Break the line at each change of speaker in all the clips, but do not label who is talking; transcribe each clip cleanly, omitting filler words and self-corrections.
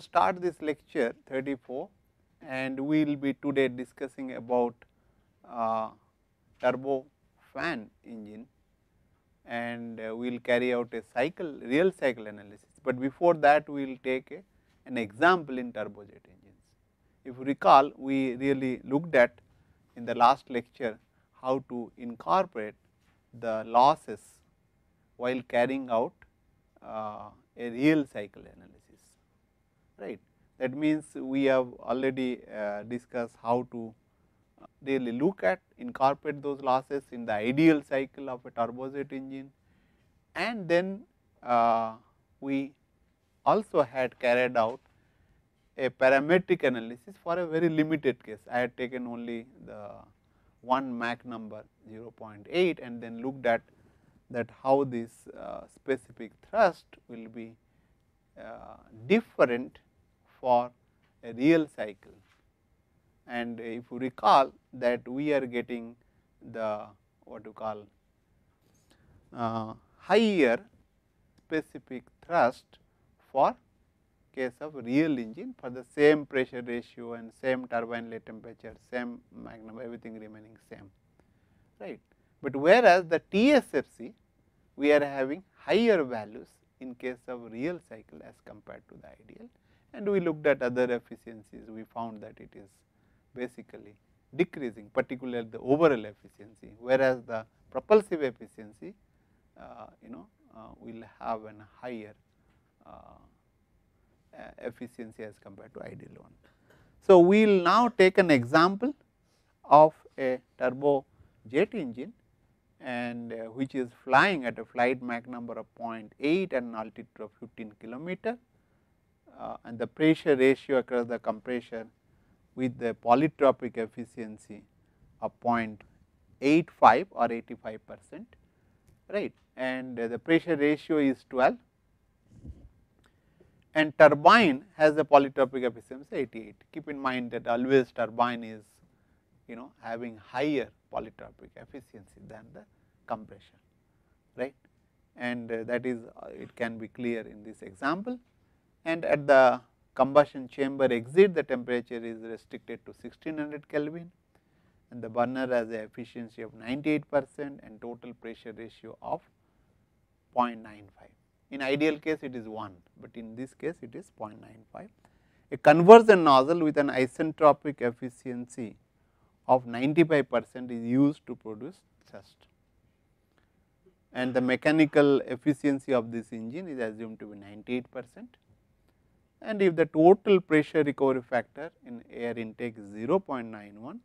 to start this lecture 34, and we will be today discussing about turbo fan engine, and we will carry out a real cycle analysis. But before that, we will take an example in turbojet engines. If you recall, we really looked at in the last lecture how to incorporate the losses while carrying out a real cycle analysis, right. That means, we have already discussed how to really look at incorporate those losses in the ideal cycle of a turbojet engine, and then we also had carried out a parametric analysis for a very limited case. I had taken only the one Mach number 0.8 and then looked at that how this specific thrust will be different for a real cycle. And if you recall that we are getting the what you call higher specific thrust for case of real engine for the same pressure ratio and same turbine inlet temperature, same Mach number, everything remaining same, right. But whereas the TSFC, we are having higher values in case of real cycle as compared to the ideal, and we looked at other efficiencies. We found that it is basically decreasing, particularly the overall efficiency, whereas the propulsive efficiency will have a higher efficiency as compared to ideal one. So, we will now take an example of a turbojet engine, and which is flying at a flight Mach number of 0.8 and an altitude of 15 kilometer, and the pressure ratio across the compressor with the polytropic efficiency of 0.85 or 85%, right, and the pressure ratio is 12, and turbine has a polytropic efficiency 88. Keep in mind that always turbine is having higher polytropic efficiency than the compressor, right, and that is it can be clear in this example. And at the combustion chamber exit, the temperature is restricted to 1600 Kelvin, and the burner has a efficiency of 98% and total pressure ratio of 0.95. In ideal case it is 1, but in this case it is 0.95. A conversion nozzle with an isentropic efficiency of 95% is used to produce thrust, and the mechanical efficiency of this engine is assumed to be 98%. And if the total pressure recovery factor in air intake is 0.91,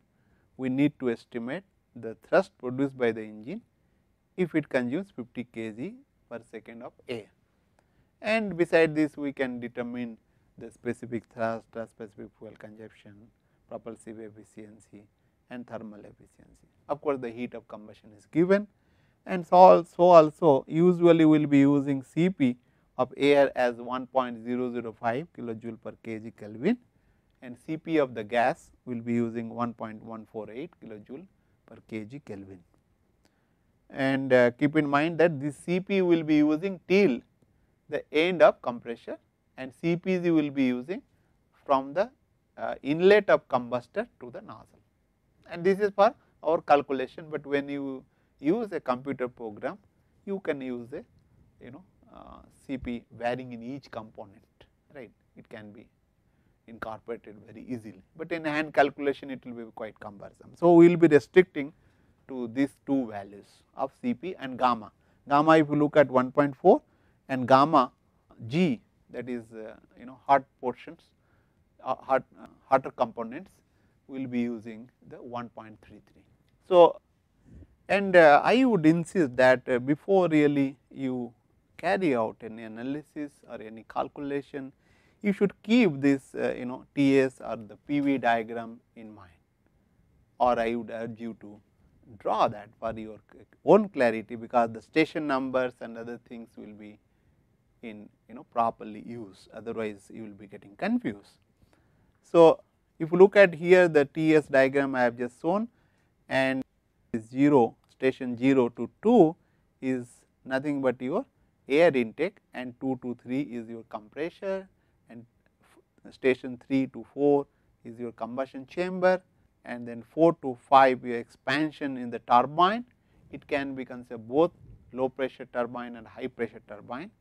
we need to estimate the thrust produced by the engine if it consumes 50 kg per second of air. And beside this, we can determine the specific thrust, specific fuel consumption, propulsive efficiency and thermal efficiency. Of course, the heat of combustion is given, and so also usually we will be using Cp of air as 1.005 kilojoule per kg Kelvin, and Cp of the gas will be using 1.148 kilojoule per kg Kelvin. And keep in mind that this Cp will be using till the end of compressor, and Cpg will be using from the inlet of combustor to the nozzle, and this is for our calculation. But when you use a computer program, you can use a Cp varying in each component, right. It can be incorporated very easily, but in hand calculation it will be quite cumbersome. So, we will be restricting to these two values of Cp and gamma. Gamma, if you look at 1.4, and gamma G, that is hot portions, hotter components, will be using the 1.33. So, and I would insist that before really you carry out any analysis or any calculation, you should keep this TS or the PV diagram in mind, or I would urge you to draw that for your own clarity, because the station numbers and other things will be in properly used, otherwise you will be getting confused. So, if you look at here the TS diagram I have just shown, and 0 station 0 to 2 is nothing but your air intake, and 2 to 3 is your compressor, and station 3 to 4 is your combustion chamber, and then 4 to 5 your expansion in the turbine. It can be considered both low pressure turbine and high pressure turbine,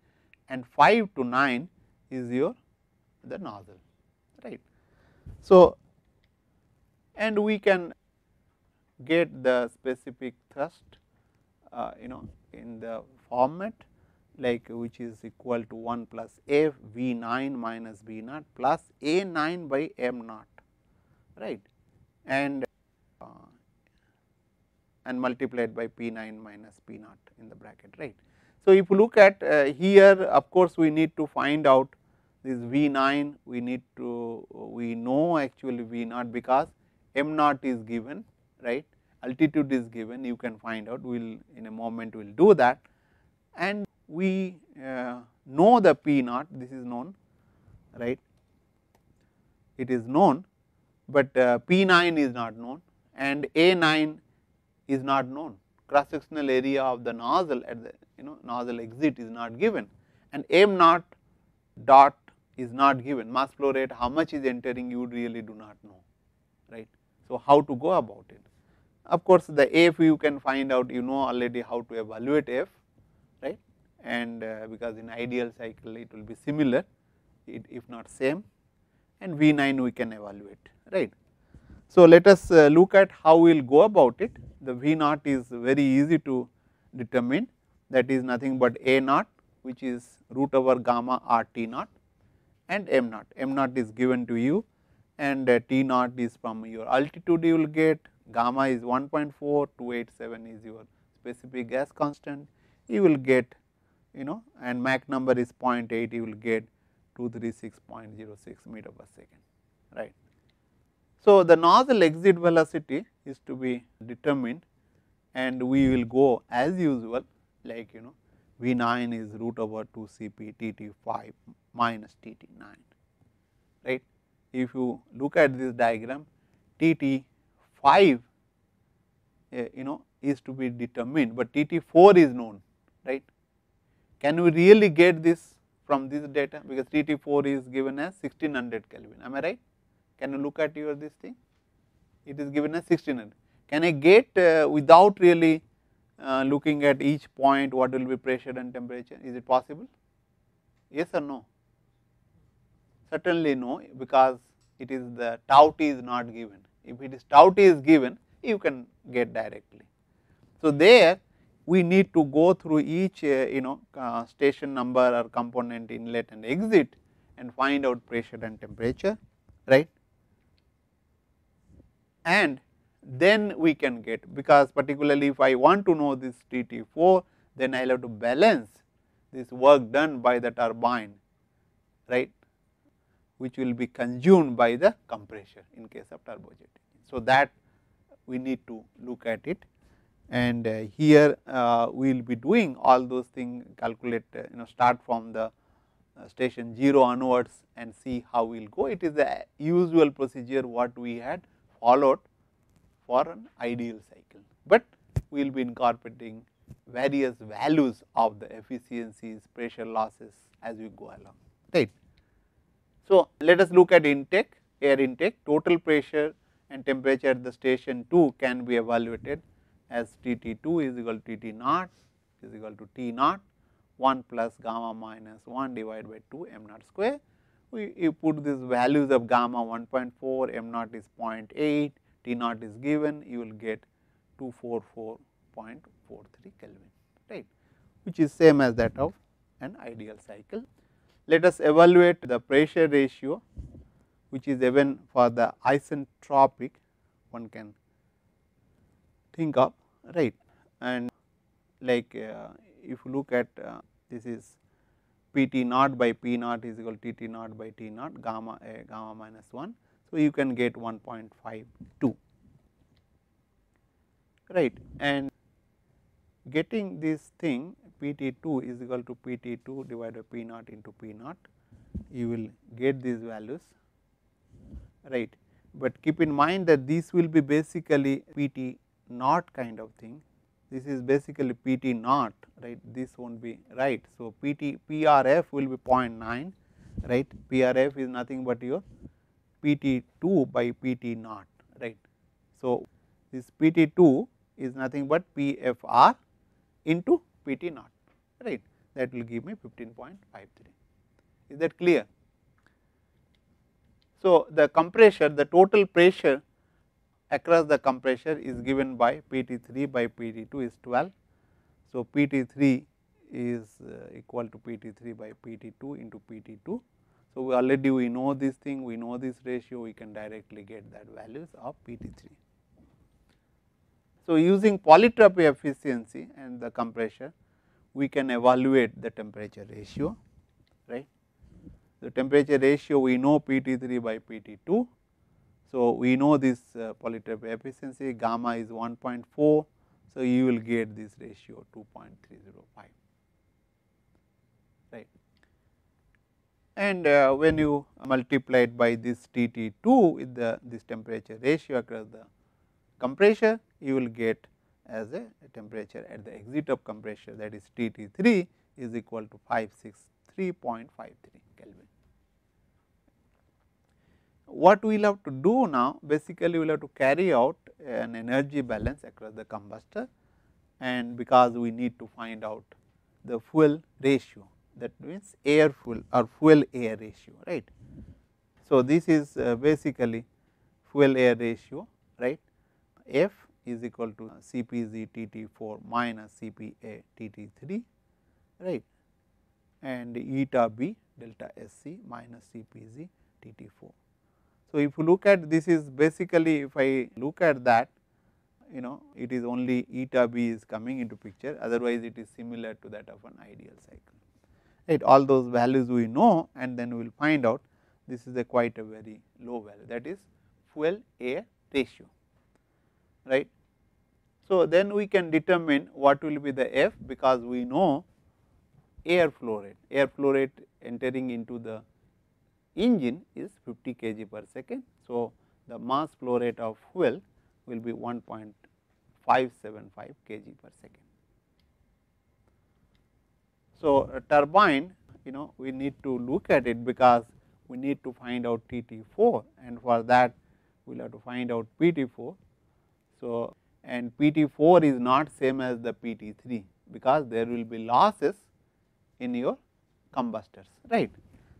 and 5 to 9 is your the nozzle, right. So, and we can get the specific thrust in the format like which is equal to 1 plus F V 9 minus V naught plus A 9 by M naught, right, and multiplied by P 9 minus P naught in the bracket, right. So, if you look at here, of course, we need to find out this V 9, we know actually V naught because M naught is given, right, altitude is given, you can find out, we will in a moment we will do that, and we know the P naught, this is known, right, it is known, but P 9 is not known and A 9 is not known, cross sectional area of the nozzle at the nozzle exit is not given, and M naught dot is not given, mass flow rate how much is entering you really do not know, right. So, how to go about it? Of course, the F you can find out, already how to evaluate F, right, and because in ideal cycle it will be similar, if not same, and V 9 we can evaluate, right. So, let us look at how we will go about it. The V naught is very easy to determine, that is nothing but A naught which is root over gamma R T naught, and M naught. M naught is given to you, and T naught is from your altitude you will get, gamma is 1.4287 is your specific gas constant, you will get and Mach number is 0.8, you will get 236.06 meter per second, right. So, the nozzle exit velocity is to be determined, and we will go as usual like V 9 is root over 2 Cp Tt 5 minus Tt 9, right. If you look at this diagram, Tt 5 is to be determined, but Tt 4 is known, right. Can we really get this from this data, because Tt 4 is given as 1600 Kelvin, am I right? Can you look at your this thing? It is given as 1600. Can I get without really looking at each point what will be pressure and temperature? Is it possible? Yes or no? Certainly no, because it is the tau T is not given. If it is tau T is given, you can get directly. So, there we need to go through each station number or component inlet and exit and find out pressure and temperature, right. And then we can get, because particularly if I want to know this Tt 4, then I will have to balance this work done by the turbine, right, which will be consumed by the compressor in case of turbojet. So, that we need to look at it, and here we will be doing all those things, calculate start from the station 0 onwards and see how we will go. It is the usual procedure what we had followed for an ideal cycle, but we will be incorporating various values of the efficiencies, pressure losses as we go along, right. So, let us look at intake, air intake, total pressure and temperature at the station 2 can be evaluated as Tt 2 is equal to Tt naught is equal to T naught 1 plus gamma minus 1 divided by 2 m naught square. We put these values of gamma 1.4, m naught is 0.8, T naught is given, you will get 244.43 Kelvin, right, which is same as that of an ideal cycle. Let us evaluate the pressure ratio, which is even for the isentropic one can think of, right, and like if you look at this is Pt naught by P naught is equal to Tt naught by T naught gamma minus 1. So, you can get 1.52, right, and getting this thing Pt2 is equal to Pt2 divided by P naught into P naught, you will get these values, right, but keep in mind that this will be basically Pt naught kind of thing, this is basically Pt naught, right, this will not be right. So, PRF will be 0.9, right. PRF is nothing but your PT2 by PT naught, right. So, this PT2 is nothing but PFR into PT naught, right, that will give me 15.53. Is that clear? So, the compressor, the total pressure across the compressor is given by PT3 by PT2 is 12. So, PT3 is equal to PT3 by PT2 into PT2. So, we know this thing, we know this ratio, we can directly get that values of PT3. So, using polytropy efficiency and the compressor, we can evaluate the temperature ratio, right. The temperature ratio we know PT3 by PT2. So, we know this polytropy efficiency gamma is 1.4. So, you will get this ratio 2.305, right. And when you multiply it by this TT2 with this temperature ratio across the compressor, you will get as a temperature at the exit of compressor, that is TT3 is equal to 563.53 Kelvin. What we will have to do now, basically we will have to carry out an energy balance across the combustor, and because we need to find out the fuel ratio, that means air fuel or fuel air ratio, right. So, this is basically fuel air ratio, right. F is equal to Cpz Tt4 minus Cpa Tt3, right, and eta b delta Sc minus Cpz Tt4. So, if you look at this is basically, if I look at that, it is only eta b is coming into picture, otherwise it is similar to that of an ideal cycle, right. All those values we know, and then we will find out this is a quite a very low value, that is fuel air ratio, right. So, then we can determine what will be the F, because we know air flow rate entering into the engine is 50 kg per second. So, the mass flow rate of fuel will be 1.575 kg per second. So, a turbine, we need to look at it, because we need to find out TT4, and for that we will have to find out PT4. So, and PT4 is not same as the PT3, because there will be losses in your combustors, right.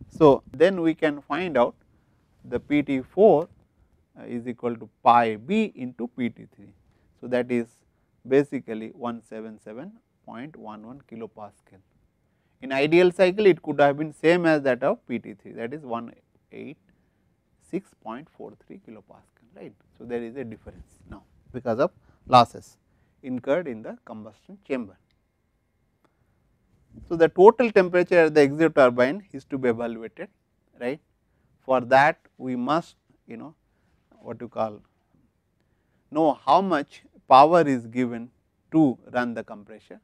So, then we can find out the PT4 is equal to pi b into PT3. So, that is basically 177.11 kilopascal. In ideal cycle, it could have been same as that of PT3, that is 186.43 kilopascal, right. So, there is a difference now because of losses incurred in the combustion chamber. So, the total temperature at the exit turbine is to be evaluated, right. For that we must what you call know how much power is given to run the compressor.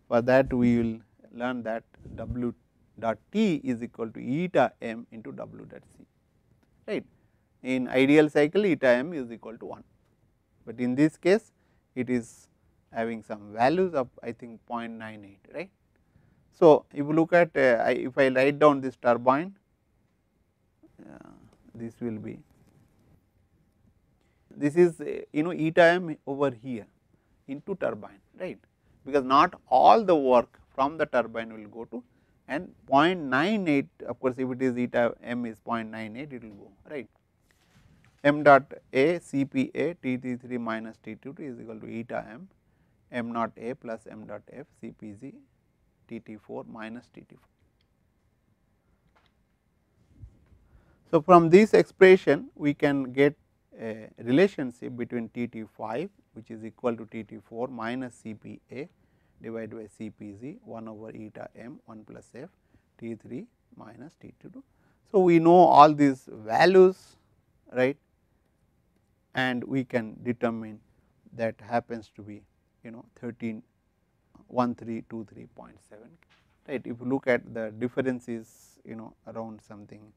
For that we will learn that W dot T is equal to eta m into W dot C, right. In ideal cycle eta m is equal to 1, but in this case it is having some values of I think 0.98, right. So, if you look at if I write down this turbine, this will be, this is eta m over here into turbine, right, because not all the work from the turbine will go to, and 0.98, of course, if it is eta m is 0.98 it will go, right. M dot A Cpa Tt3 minus Tt2 is equal to eta m naught A plus m dot F Cpz Tt4 minus Tt4. So, from this expression we can get a relationship between Tt5, which is equal to Tt4 minus Cpa divided by Cpz 1 over eta m 1 plus F T3 minus T2. So, we know all these values, right, and we can determine that happens to be 1323.7, right. If you look at the difference is around something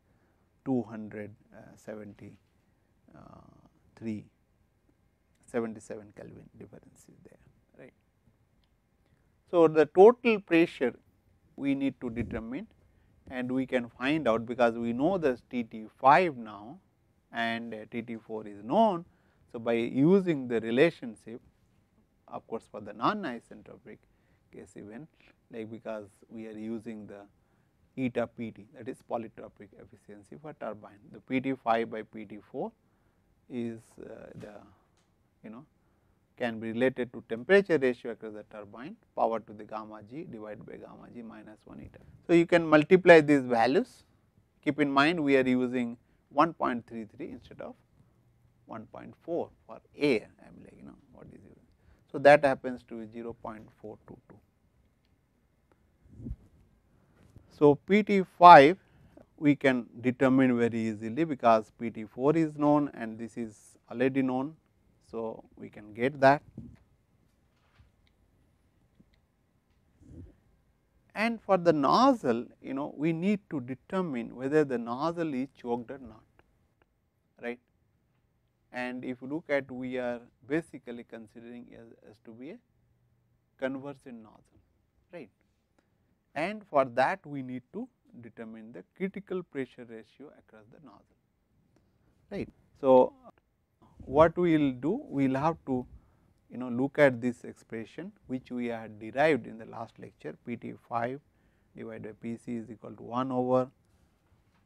277 Kelvin difference is there, right. So, the total pressure we need to determine and we can find out, because we know this TT5 now and TT4 is known. So, by using the relationship, of course, for the non-isentropic case event, like because we are using the eta PT, that is polytropic efficiency for turbine. The PT5 by PT4 is can be related to temperature ratio across the turbine, power to the gamma g divided by gamma g minus 1 eta. So, you can multiply these values. Keep in mind we are using 1.33 instead of 1.4 for air. I am like what is it. So, that happens to be 0.422. So, PT5 we can determine very easily, because PT4 is known and this is already known. So, we can get that, and for the nozzle we need to determine whether the nozzle is choked or not, right. And if you look at, we are basically considering as to be a conversion nozzle, right. And for that we need to determine the critical pressure ratio across the nozzle, right. So, what we will do, we will have to look at this expression which we had derived in the last lecture. PT5 divided by PC is equal to 1 over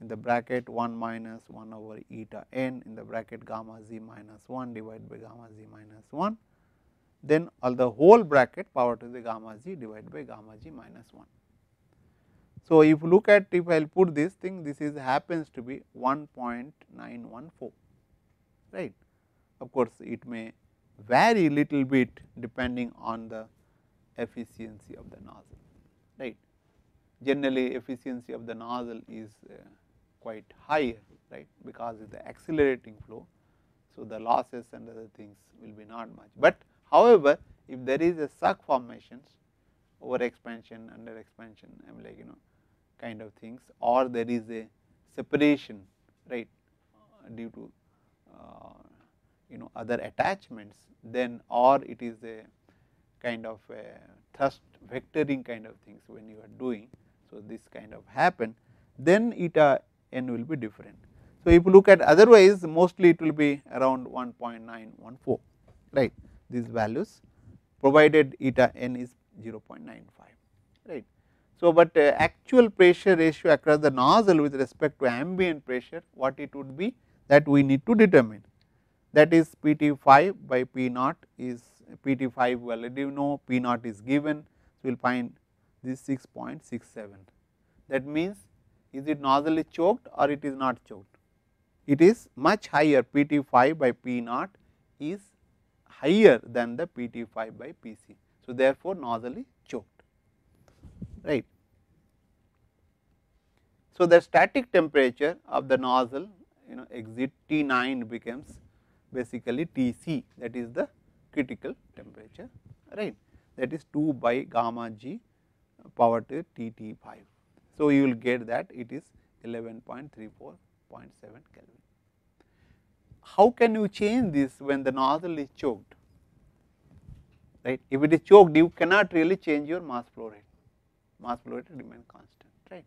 in the bracket 1 minus 1 over eta n in the bracket gamma z minus 1 divided by gamma z minus 1, then all the whole bracket power to the gamma z divided by gamma g minus 1. So, if you look at, if I will put this thing, this is happens to be 1.914, right. Of course, it may vary little bit depending on the efficiency of the nozzle, right. Generally, efficiency of the nozzle is quite higher, right, because it is the accelerating flow. So, the losses and other things will be not much, but however, if there is a suck formations, over expansion, under expansion, I am like kind of things, or there is a separation, right, due to other attachments, then or it is a kind of a thrust vectoring kind of things when you are doing. So, this kind of happen, then eta n will be different. So, if you look at otherwise, mostly it will be around 1.914, right, these values, provided eta n is 0.95, right. So, but actual pressure ratio across the nozzle with respect to ambient pressure, what it would be, that we need to determine, that is PT5 by P naught is PT5 we already know, P naught is given. So, we will find this 6.67. That means, is it nozzle is choked or it is not choked? It is much higher, PT5 by P naught is higher than the PT5 by PC. So, therefore, nozzle is choked, right. So, the static temperature of the nozzle exit T9 becomes basically Tc, that is the critical temperature, right, that is 2 by gamma g power to Tt5. So, you will get that it is 11.34.7 Kelvin. How can you change this when the nozzle is choked, right? If it is choked, you cannot really change your mass flow rate remain constant, right.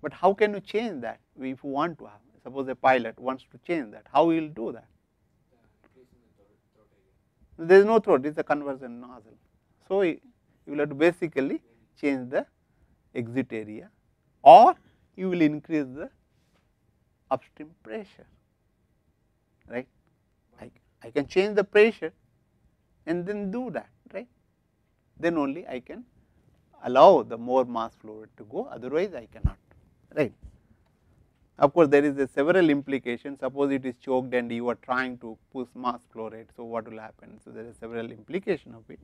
But how can you change that if you want to have, suppose a pilot wants to change that, how you will do that? There is no throat, it is a conversion nozzle. So, you will have to basically change the exit area, or you will increase the upstream pressure, right. I can change the pressure and then do that, right. Then only I can allow the more mass flow rate to go, otherwise I cannot, right. Of course, there is a several implications. Suppose it is choked and you are trying to push mass flow rate. So, what will happen? So, there is several implication of it.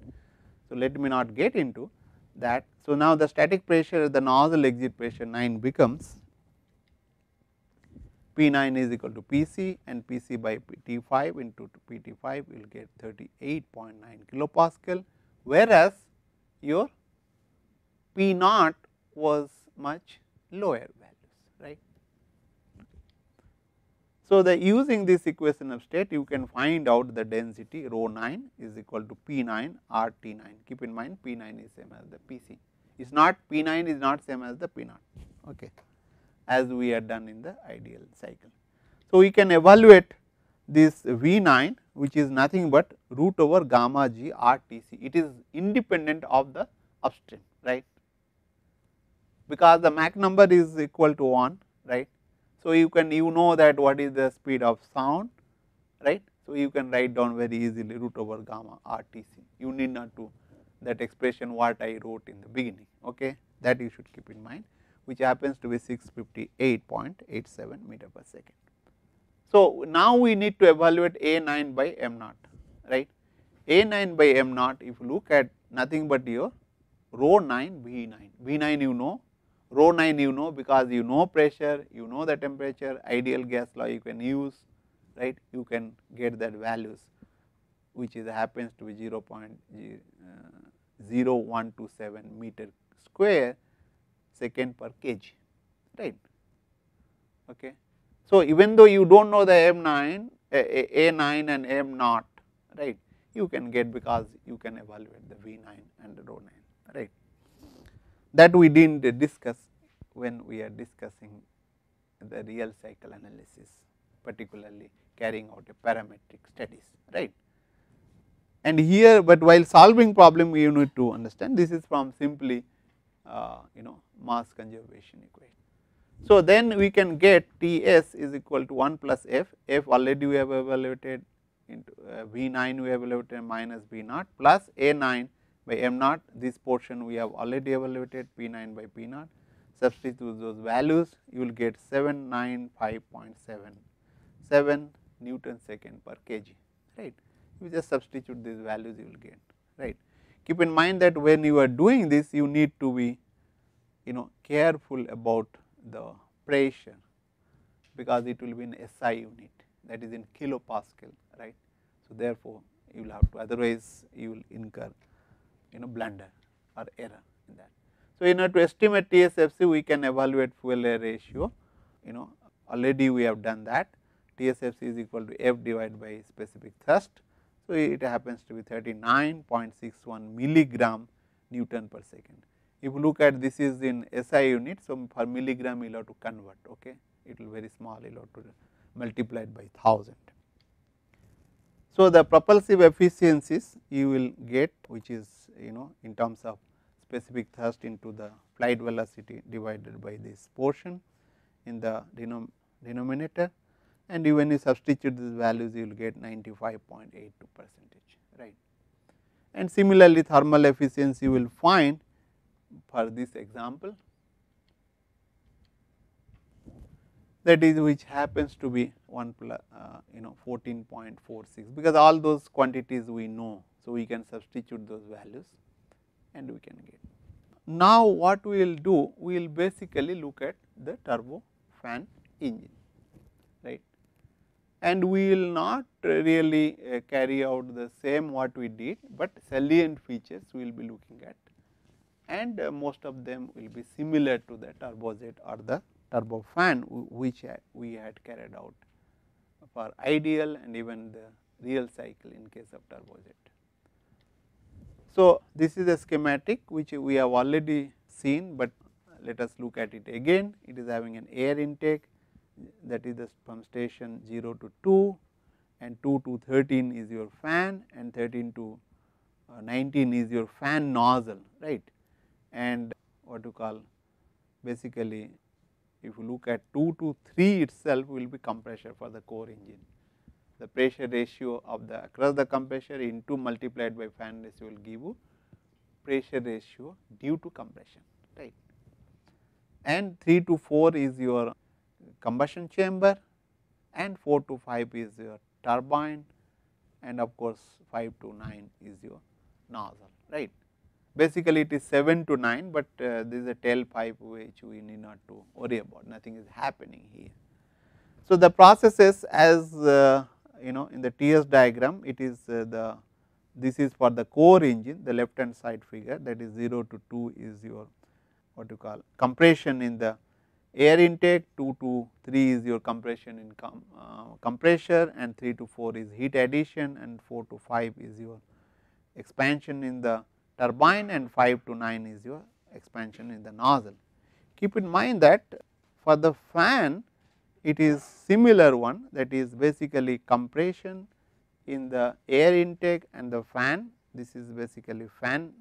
So, let me not get into that. So, now the static pressure, the nozzle exit pressure 9 becomes P9 is equal to PC, and PC by T5 into PT5 will get 38.9 kilopascal, whereas your P0 was much lower values, right. So, the using this equation of state, you can find out the density rho 9 is equal to P9 RT9. Keep in mind P9 is same as the PC. It's not P9 is not same as the P0. Okay. as we had done in the ideal cycle. So, we can evaluate this V9, which is nothing but root over gamma g RTC. It is independent of the upstream, right, because the Mach number is equal to 1, right. So, you know that what is the speed of sound, right. So, you can write down very easily root over gamma RTC. You need not to that expression what I wrote in the beginning, okay, that you should keep in mind, which happens to be 658.87 meter per second. So, now we need to evaluate A9 by M0, right. A9 by M0, if you look at nothing but your rho 9 V9, V9 you know, rho 9 you know, because you know pressure, you know the temperature, ideal gas law you can use, right, you can get that values, which is happens to be 0.0127 meter square second per kg, right. Okay. So, even though you do not know the M9, A9 and M0, right, you can get, because you can evaluate the V9 and the rho 9, right. That we did not discuss when we are discussing the real cycle analysis, particularly carrying out a parametric studies, right. And here, but while solving problem you need to understand this is from simply mass conservation equation. So, then we can get Ts is equal to 1 plus F, F already we have evaluated into V9 we have evaluated minus V0 plus A9 by M0, this portion we have already evaluated P9 by P0, substitute those values you will get 795.77 Newton second per kg, right. You just substitute these values you will get, right. Keep in mind that when you are doing this you need to be careful about the pressure, because it will be in SI unit, that is in kilopascal, right. So, therefore, you will have to, otherwise you will incur blunder or error in that. So, in order to estimate TSFC we can evaluate fuel air ratio, already we have done that. TSFC is equal to F divided by specific thrust. So, it happens to be 39.61 milligram Newton per second. If you look at this is in SI unit, so per milligram you will have to convert, okay. It will very small, you will have to multiply it by 1000. So, the propulsive efficiencies you will get, which is in terms of specific thrust into the flight velocity divided by this portion in the denominator, and when you substitute these values you will get 95.82%, right. And similarly, thermal efficiency you will find for this example, that is which happens to be 1 plus 14.46, because all those quantities we know. So, we can substitute those values and we can get. Now, what we will do, we will basically look at the turbofan engine, right, and we will not really carry out the same what we did, but salient features we will be looking at, and most of them will be similar to the turbojet or the turbofan which we had carried out for ideal and even the real cycle in case of turbojet. So, this is a schematic which we have already seen, but let us look at it again. It is having an air intake, that is from station 0 to 2, and 2 to 13 is your fan, and 13 to 19 is your fan nozzle, right. And what you call basically, if you look at 2 to 3 itself will be compressor for the core engine. The pressure ratio of the across the compressor into multiplied by fan ratio will give you pressure ratio due to compression, right. And 3 to 4 is your combustion chamber, and 4 to 5 is your turbine, and of course, 5 to 9 is your nozzle, right. Basically, it is 7 to 9, but this is a tailpipe which we need not to worry about, nothing is happening here. So, the processes as in the TS diagram, it is this is for the core engine, the left hand side figure, that is 0 to 2 is your what you call compression in the air intake, 2 to 3 is your compression in compressor, and 3 to 4 is heat addition, and 4 to 5 is your expansion in the turbine, and 5 to 9 is your expansion in the nozzle. Keep in mind that For the fan, it is similar one, that is basically compression in the air intake and the fan. This is basically fan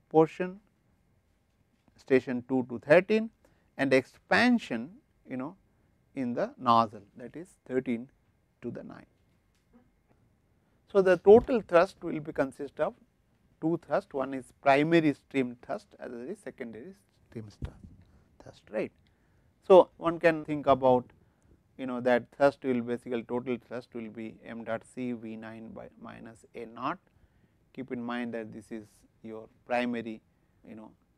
portion, station 2 to 13, and expansion in the nozzle, that is 13 to the 9. So, the total thrust will be consist of two thrust, one is primary stream thrust, other is secondary stream thrust, right. So, one can think about that thrust will basically total thrust will be m dot c V 9 by minus A naught. Keep in mind that this is your primary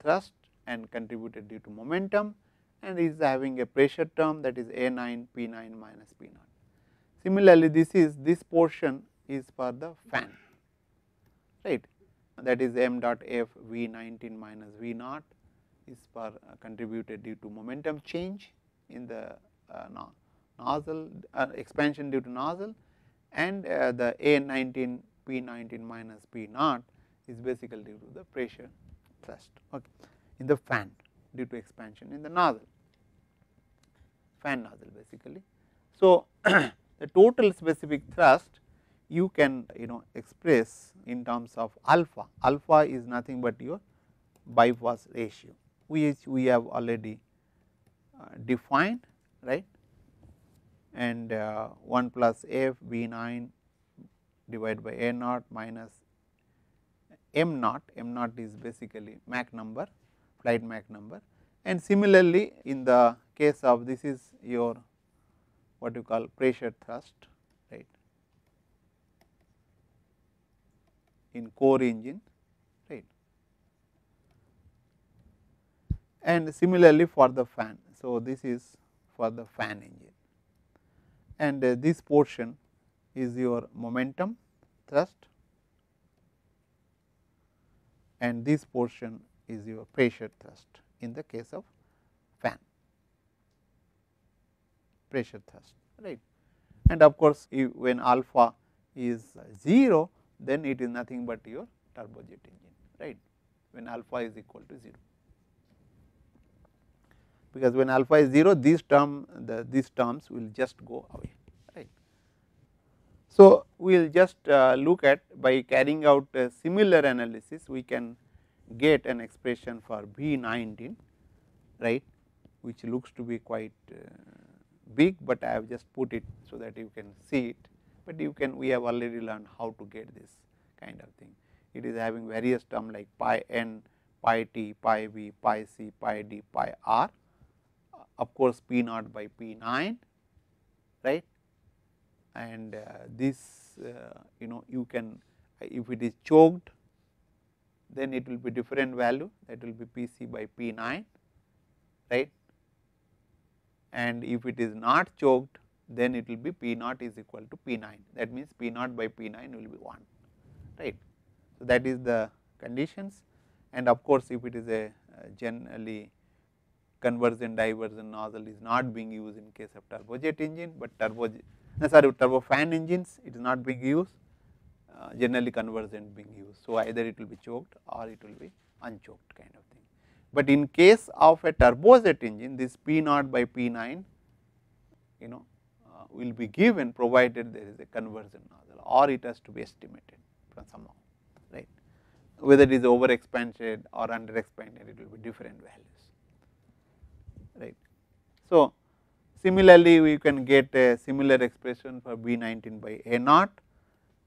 thrust and contributed due to momentum, and is having a pressure term, that is A 9 P 9 minus P naught. Similarly, this portion is for the fan, right, that is m dot f V 19 minus V naught is for contributed due to momentum change in the nozzle, expansion due to nozzle, and the A 19 P 19 minus P naught is basically due to the pressure thrust, okay, in the fan due to expansion in the nozzle, fan nozzle basically. So, the total specific thrust you can express in terms of alpha. Alpha is nothing but your bypass ratio, which we have already defined, right, and 1 plus f V 9 divided by A naught minus m naught. M naught is basically Mach number, flight Mach number, and similarly in the case of this is your what you call pressure thrust, right, in core engine, right, and similarly for the fan. So, this is for the fan engine, and this portion is your momentum thrust, and this portion is your pressure thrust in the case of fan, pressure thrust, right. And of course, when alpha is 0, then it is nothing but your turbojet engine, right, when alpha is equal to 0, because when alpha is 0, these terms will just go away, right. So, we will just look at, by carrying out a similar analysis, we can get an expression for V 19, right, which looks to be quite big, but I have just put it so that you can see it, but we have already learned how to get this kind of thing. It is having various terms like pi n, pi t, pi v, pi c, pi d, pi r, of course P naught by P 9, right, and this you can, if it is choked, then it will be different value, that will be P c by P 9, right, and if it is not choked, then it will be P naught is equal to P 9, that means P naught by P 9 will be 1, right. So, that is the conditions, and of course, if it is a generally conversion diversion nozzle is not being used in case of turbojet engine, but turbofan engines it is not being used, generally conversion being used. So, either it will be choked or it will be unchoked kind of thing. But in case of a turbojet engine, this P naught by P 9 will be given, provided there is a conversion nozzle, or it has to be estimated from somehow, right, whether it is over expanded or under expanded, it will be different values, right. So, similarly we can get a similar expression for V 19 by A naught,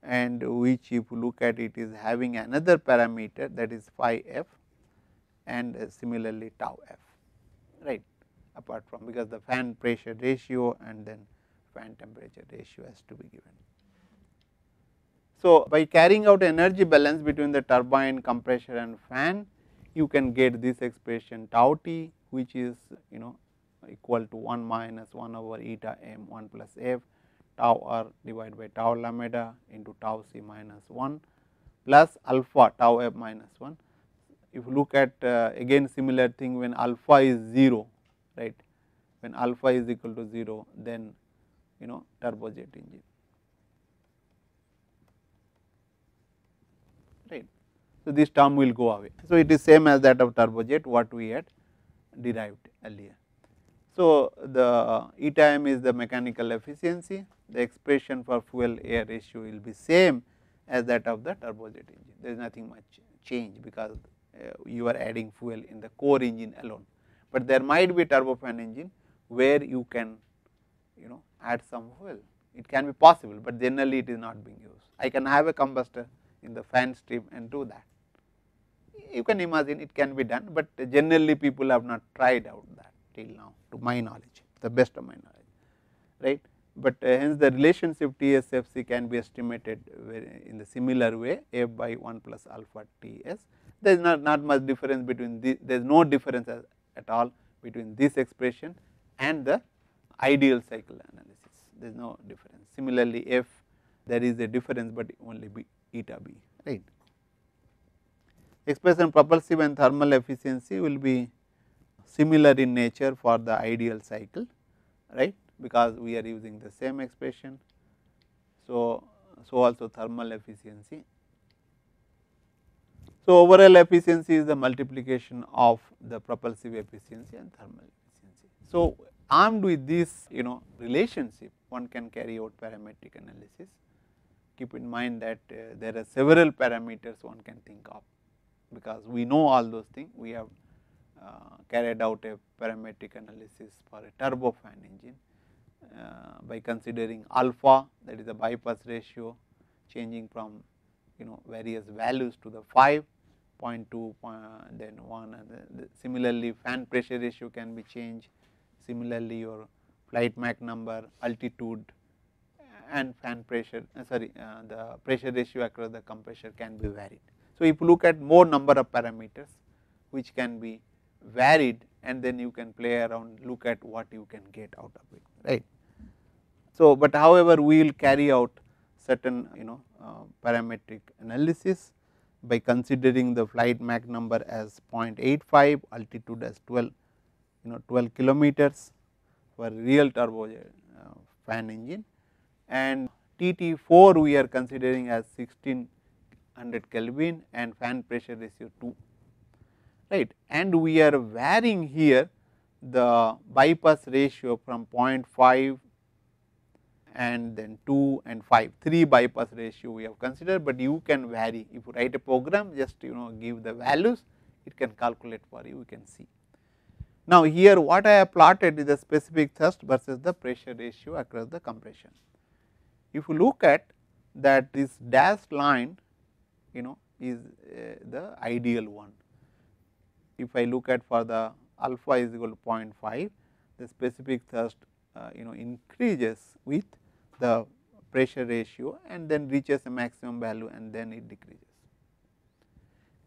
and which if you look at it is having another parameter, that is phi f, and similarly tau f, right, apart from, because the fan pressure ratio and then fan temperature ratio has to be given. So, by carrying out energy balance between the turbine, compressor and fan, you can get this expression tau t, which is equal to 1 minus 1 over eta m 1 plus f tau r divided by tau lambda into tau c minus 1 plus alpha tau f minus 1. If you look at again similar thing, when alpha is 0, right, when alpha is equal to 0, then turbojet engine, right. So, this term will go away. So, it is same as that of turbojet what we had derived earlier. So, the eta m is the mechanical efficiency, the expression for fuel air ratio will be same as that of the turbojet engine. There is nothing much change, because you are adding fuel in the core engine alone, but there might be turbofan engine where you can add some fuel. It can be possible, but generally it is not being used. I can have a combustor in the fan stream and do that. You can imagine it can be done, but generally people have not tried out that till now, to my knowledge, the best of my knowledge, right. But hence the relationship TSFC can be estimated in the similar way, F by 1 plus alpha TS. There is not much difference between this, there is no difference at all between this expression and the ideal cycle analysis, there is no difference. Similarly, F, there is a difference, but only be eta b, right. Expression propulsive and thermal efficiency will be similar in nature for the ideal cycle, right, because we are using the same expression. So, also thermal efficiency. So, overall efficiency is the multiplication of the propulsive efficiency and thermal efficiency. So, armed with this relationship, one can carry out parametric analysis. Keep in mind that there are several parameters one can think of, because we know all those things. We have carried out a parametric analysis for a turbofan engine by considering alpha, that is the bypass ratio, changing from various values to the 5, 0.2, then 1, and similarly fan pressure ratio can be changed. Similarly, your flight Mach number, altitude, and fan pressure, the pressure ratio across the compressor can be varied. So, if you look at more number of parameters which can be varied, and then you can play around, look at what you can get out of it, right. So, but however, we will carry out certain parametric analysis by considering the flight Mach number as 0.85, altitude as 12 kilometers for real turbo fan engine, and TT4 we are considering as 1600 Kelvin and fan pressure ratio 2, right. And we are varying here the bypass ratio from 0.5 and then 2 and 5, 3 bypass ratio we have considered, but you can vary. If you write a program, just give the values, it can calculate for you, you can see. Now, here what I have plotted is the specific thrust versus the pressure ratio across the compression. If you look at that, this dashed line is the ideal one. If I look at for the alpha is equal to 0.5, the specific thrust increases with the pressure ratio and then reaches a maximum value and then it decreases.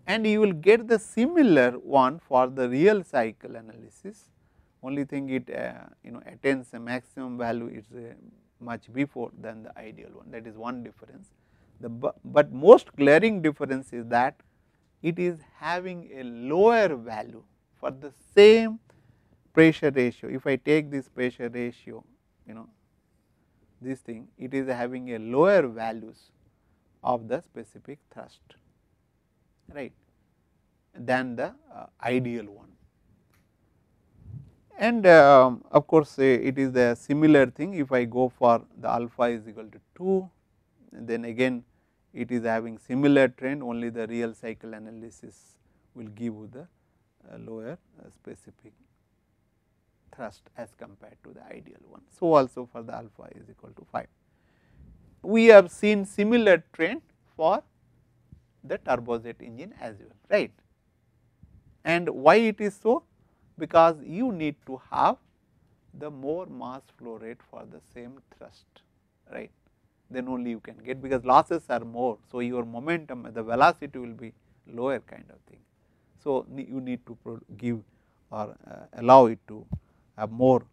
And you will get the similar one for the real cycle analysis, only thing it attains a maximum value is much before than the ideal one, that is one difference. But most glaring difference is that it is having a lower value for the same pressure ratio. If I take this pressure ratio, this thing, it is having a lower values of the specific thrust, right, than the ideal one. And of course, it is the similar thing. If I go for the alpha is equal to 2, then again it is having similar trend, only the real cycle analysis will give you the lower specific thrust as compared to the ideal one. So, also for the alpha is equal to 5. We have seen similar trend for the turbojet engine as well, right. And why it is so? Because you need to have the more mass flow rate for the same thrust, right, then only you can get, because losses are more. So, your momentum, the velocity will be lower kind of thing. So, you need to give or allow it to have more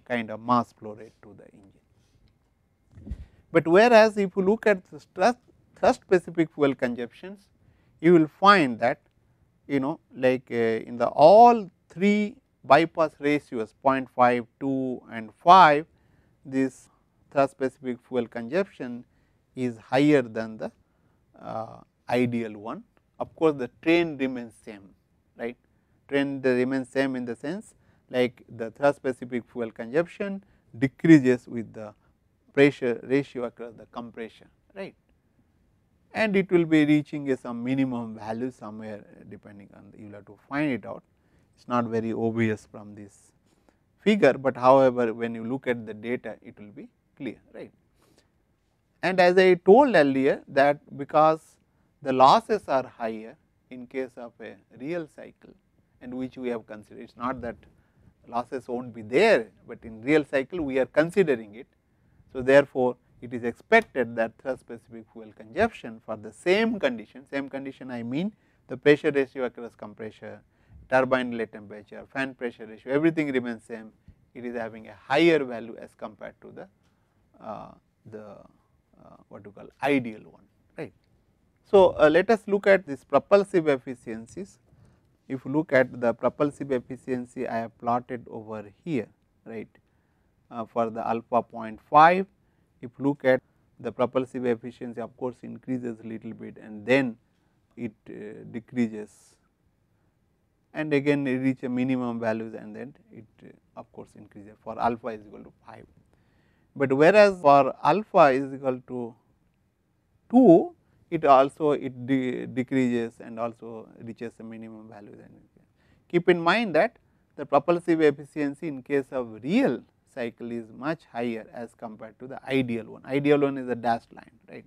kind of mass flow rate to the engine. But whereas, if you look at the thrust specific fuel consumptions, you will find that like in the all 3 bypass ratios 0.5, 2 and 5, this thrust specific fuel consumption is higher than the ideal one. Of course, the trend remains same, right, trend remains same in the sense like the thrust specific fuel consumption decreases with the pressure ratio across the compression, right, and it will be reaching some minimum value somewhere depending on you will have to find it out. It is not very obvious from this figure, but however, when you look at the data it will be clear, right. And as I told earlier that because the losses are higher in case of a real cycle, and which we have considered, it is not that losses will not be there, but in real cycle we are considering it. So, therefore, it is expected that thrust specific fuel consumption for the same condition I mean the pressure ratio across compressor, turbine inlet temperature, fan pressure ratio, everything remains same, it is having a higher value as compared to the what you call ideal one, right. So, let us look at this propulsive efficiencies. If you look at the propulsive efficiency, I have plotted over here, right, for the alpha 0.5. If you look at the propulsive efficiency, of course, increases a little bit and then it decreases, and again it reach a minimum values and then it of course increases for alpha is equal to 5. But whereas for alpha is equal to 2, it also decreases and also reaches the minimum value. Keep in mind that the propulsive efficiency in case of real cycle is much higher as compared to the ideal one. Ideal one is a dashed line, right,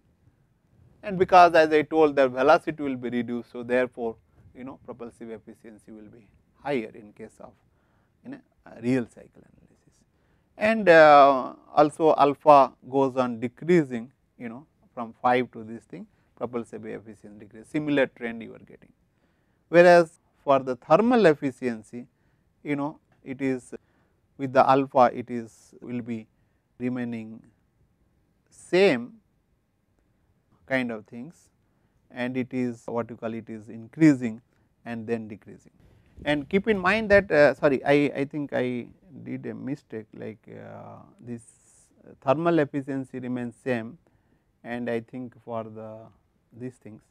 and because as I told the velocity will be reduced. So, therefore, propulsive efficiency will be higher in case of a real cycle analysis, and also alpha goes on decreasing from 5 to this thing, propulsive efficiency decrease, similar trend you are getting. Whereas, for the thermal efficiency, it is with the alpha it is will be remaining same kind of things, and it is what you call it is increasing and then decreasing. And keep in mind that sorry, I think I did a mistake, like this thermal efficiency remains same, and I think for these things,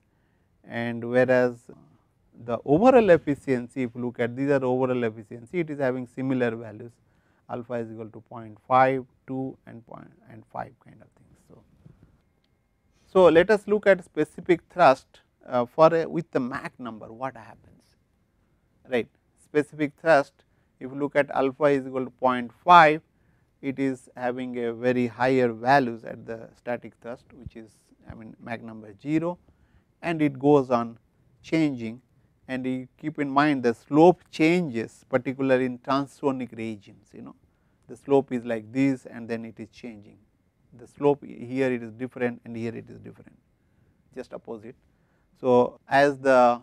and whereas the overall efficiency, if you look at these are overall efficiency, it is having similar values, alpha is equal to 0.5, 2 and 5 kind of things. So, let us look at specific thrust with the Mach number, what happens, right. Specific thrust, if you look at alpha is equal to 0.5, it is having a very higher values at the static thrust, which is Mach number 0, and it goes on changing, and you keep in mind the slope changes, particularly in transonic regions. The slope is like this and then it is changing. The slope here it is different and here it is different, just opposite. So, as the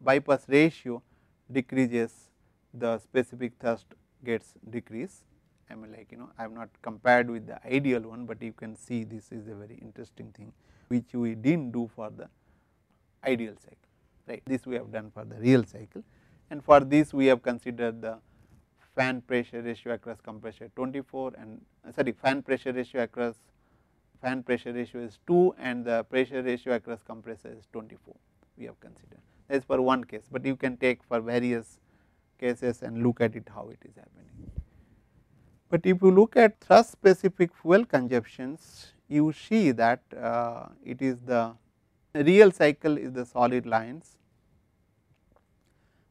bypass ratio decreases, the specific thrust gets decreased. I have not compared with the ideal one, but you can see this is a very interesting thing which we did not do for the ideal cycle, right. This we have done for the real cycle, and for this we have considered the fan pressure ratio across compressor 24 and fan pressure ratio is 2 and the pressure ratio across compressor is 24 we have considered. That is for one case, but you can take for various cases and look at it how it is happening. But if you look at thrust specific fuel consumptions, you see that it is the real cycle is the solid lines,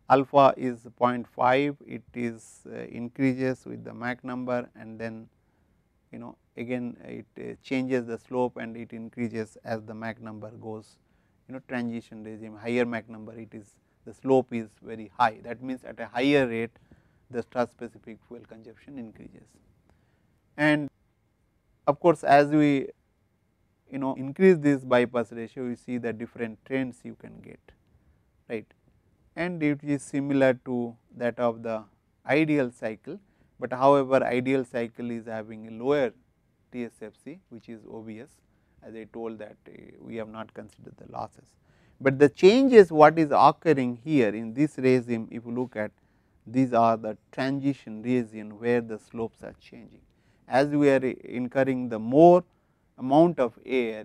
alpha is 0.5, it is increases with the Mach number, and then again it changes the slope and it increases as the Mach number goes transition regime, higher Mach number, it is the slope is very high, that means at a higher rate the thrust specific fuel consumption increases. And of course, as we increase this bypass ratio, you see the different trends you can get, right, and it is similar to that of the ideal cycle, but however ideal cycle is having a lower TSFC, which is obvious, as I told that we have not considered the losses. But the changes what is occurring here in this regime, if you look at, these are the transition region where the slopes are changing. As we are incurring the more amount of air,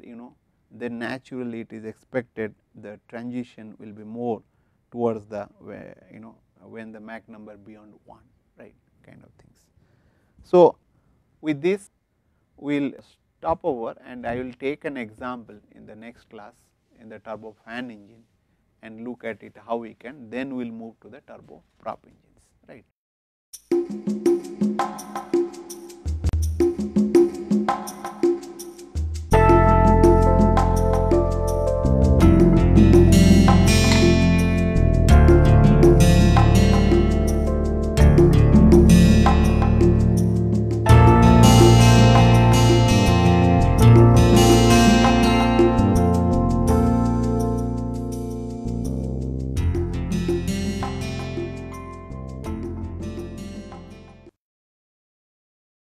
then naturally it is expected the transition will be more towards the when the Mach number beyond 1, right. kind of things. So, with this we will stop over, and I will take an example in the next class in the turbofan engine and look at it how we can, then we will move to the turboprop engines, right.